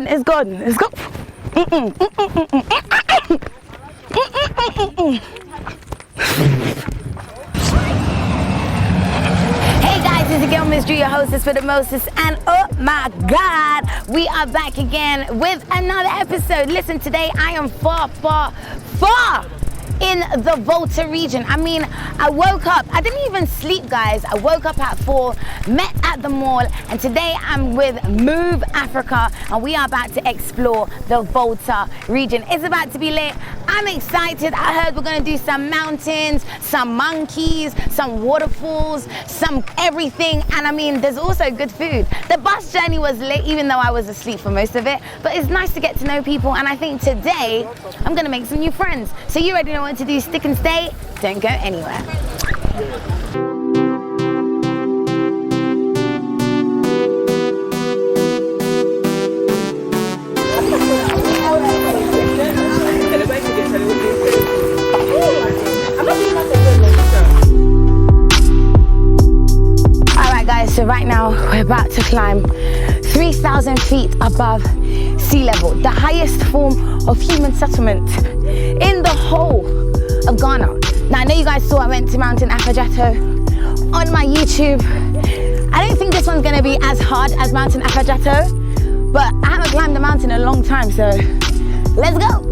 gone, it's gone, it's gone. Hey guys, it's Gemi, your hostess for the mostest, and oh my god, we are back again with another episode. Listen, today I am far in the Volta region. I mean, I woke up, I didn't even sleep, guys. I woke up at 4, met at the mall, and today I'm with Mooove Africa, and we are about to explore the Volta region. It's about to be lit. I'm excited. I heard we're gonna do some mountains, some monkeys, some waterfalls, some everything, and I mean, there's also good food. The bus journey was lit, even though I was asleep for most of it, but it's nice to get to know people, and I think today I'm gonna make some new friends. So you already know what to do. Stick and stay. Don't go anywhere. Alright guys, so right now we're about to climb 3,000 feet above sea level, the highest form of human settlement in the whole of Ghana. Now I know you guys saw I went to Mountain Afadjato on my YouTube. I don't think this one's gonna be as hard as Mountain Afadjato, but I haven't climbed the mountain in a long time, so let's go.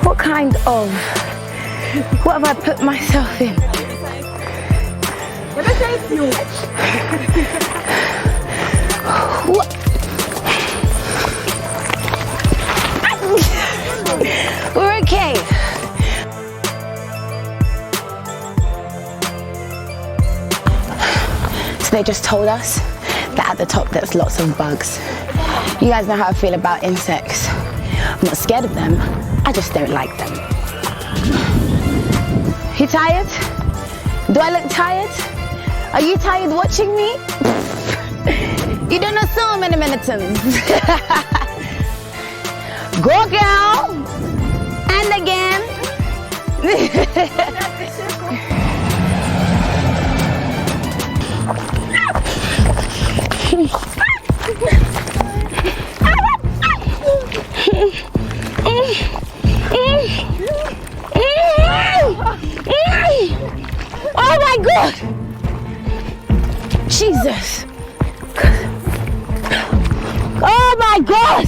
What kind of, what have I put myself in? What? We're okay. So they just told us that at the top there's lots of bugs. You guys know how I feel about insects. I'm not scared of them, I just don't like them. You tired? Do I look tired? Are you tired watching me? You don't know so many things. Go girl! And again. Oh my God! Jesus! Oh my God!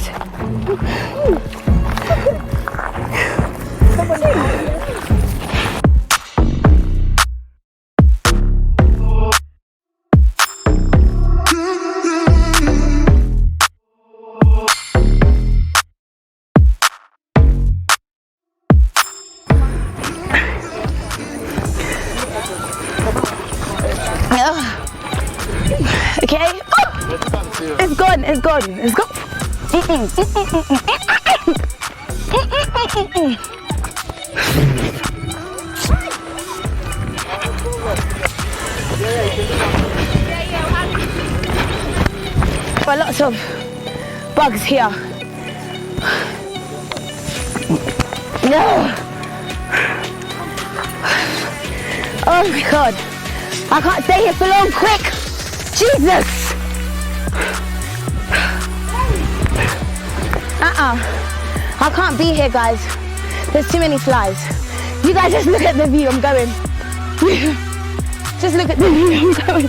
Okay? It's gone, it's gone, it's gone. There are lots of bugs here. No. Oh my God. I can't stay here for long, quick. Jesus. I can't be here, guys. There's too many flies. You guys just look at the view, I'm going. Just look at the view, I'm going.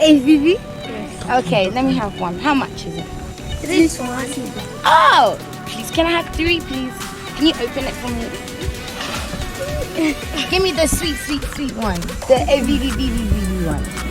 AVV? Okay, let me have one. How much is it? This one. Oh! Please, can I have 3, please? Can you open it for me? Give me the sweet one. The AVV one.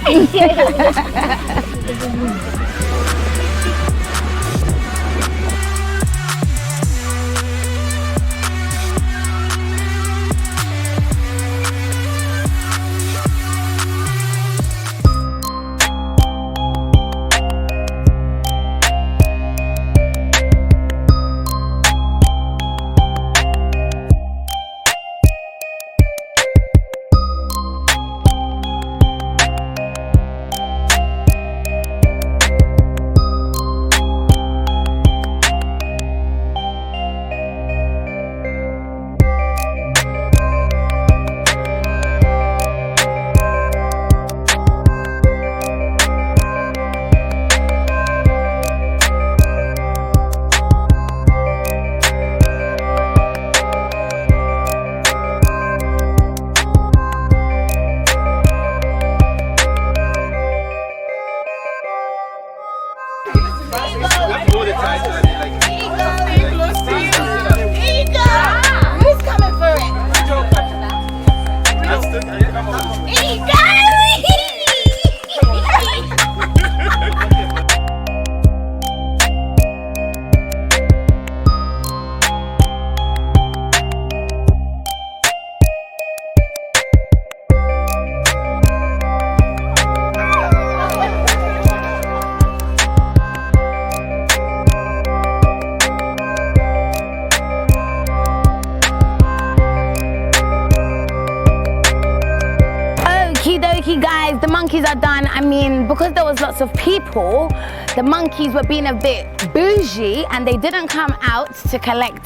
Guys, the monkeys are done. I mean, because there was lots of people, the monkeys were being a bit bougie and they didn't come out to collect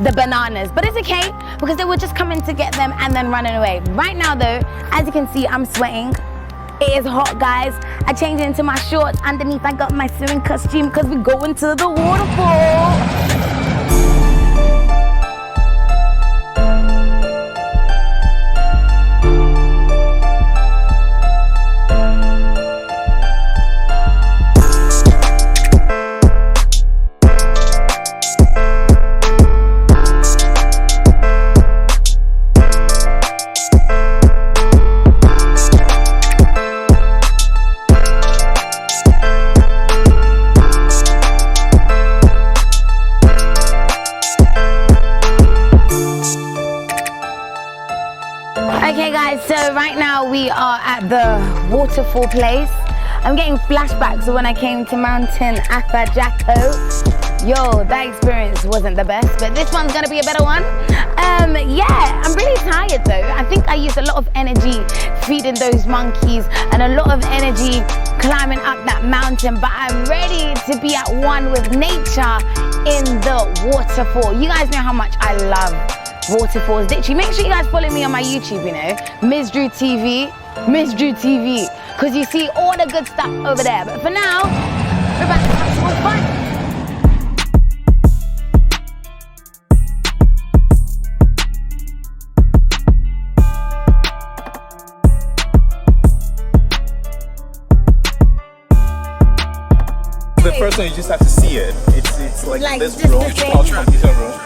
the bananas. But it's okay, because they were just coming to get them and then running away. Right now though, as you can see, I'm sweating. It is hot, guys. I changed into my shorts. Underneath, I got my swimming costume because we're going to the waterfall. Okay guys, so right now we are at the waterfall place. I'm getting flashbacks of when I came to Mountain Afajako. Yo, that experience wasn't the best, but this one's gonna be a better one. Yeah, I'm really tired though. I think I used a lot of energy feeding those monkeys and a lot of energy climbing up that mountain, but I'm ready to be at one with nature in the waterfall. You guys know how much I love waterfalls. Literally, make sure you guys follow me on my YouTube, you know, Ms. Drew TV, because you see all the good stuff over there. But for now, we're about to have some fun. The first one, you just have to see it. It's like this room, computer room.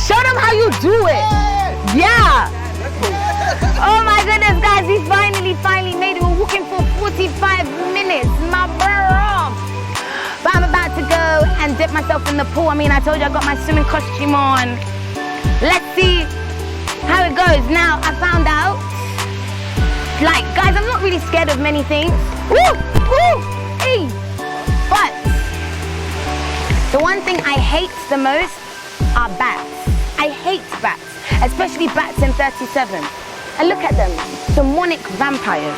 Show them how you do it. Yeah. Oh my goodness, guys, we finally made it. We're walking for 45 minutes, my bro. But I'm about to go and dip myself in the pool. I mean, I told you I got my swimming costume on. Let's see how it goes. Now, I found out, like, guys, I'm not really scared of many things. Woo, woo, hey. But the one thing I hate the most are bats. I hate bats, especially bats in 37. And look at them, demonic vampires.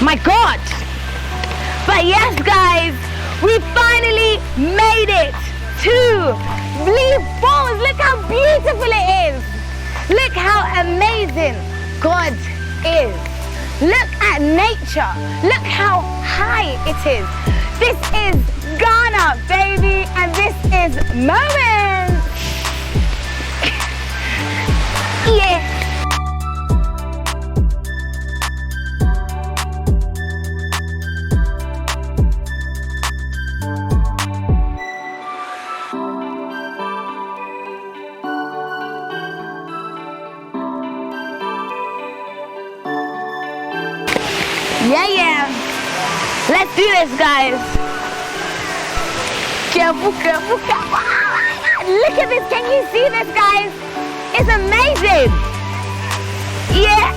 My God! But yes, guys, we finally made it to Mooove Falls. Look how beautiful it is. Look how amazing God is. Look at nature. Look how high it is. This is Ghana, baby, and this is Moments. Yeah. Yeah. Let's do this, guys. Careful. Look at this. Can you see this, guys? It's amazing. Yeah.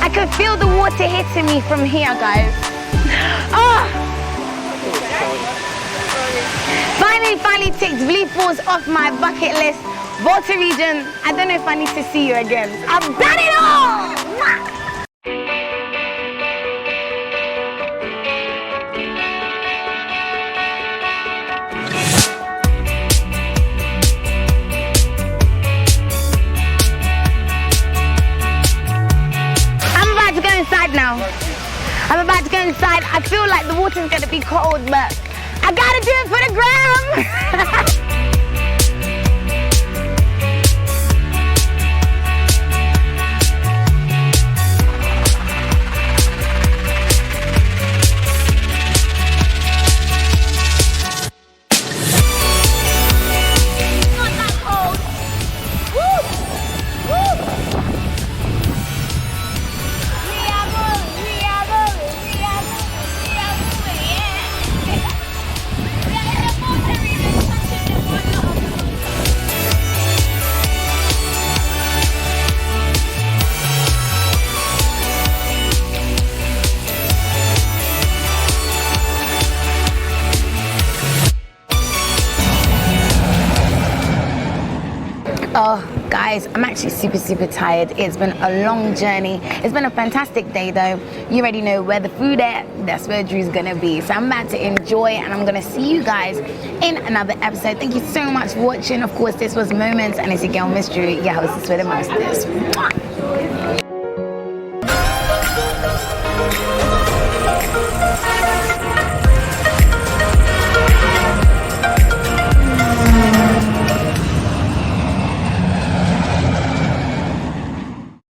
I can feel the water hitting me from here, guys. Oh. Finally ticked Mooove Falls off my bucket list. Volta region, I don't know if I need to see you again. I've done it all! I'm about to go inside now. I feel like the water's gonna be cold, but I gotta do it for the gram! Not that cold. Woo! Oh, guys, I'm actually super tired. It's been a long journey. It's been a fantastic day, though. You already know where the food is, that's where Drew's gonna be. So I'm about to enjoy, and I'm gonna see you guys in another episode. Thank you so much for watching. Of course, this was Moments, and it's your girl, Miss Drew, your hostess with the mostest.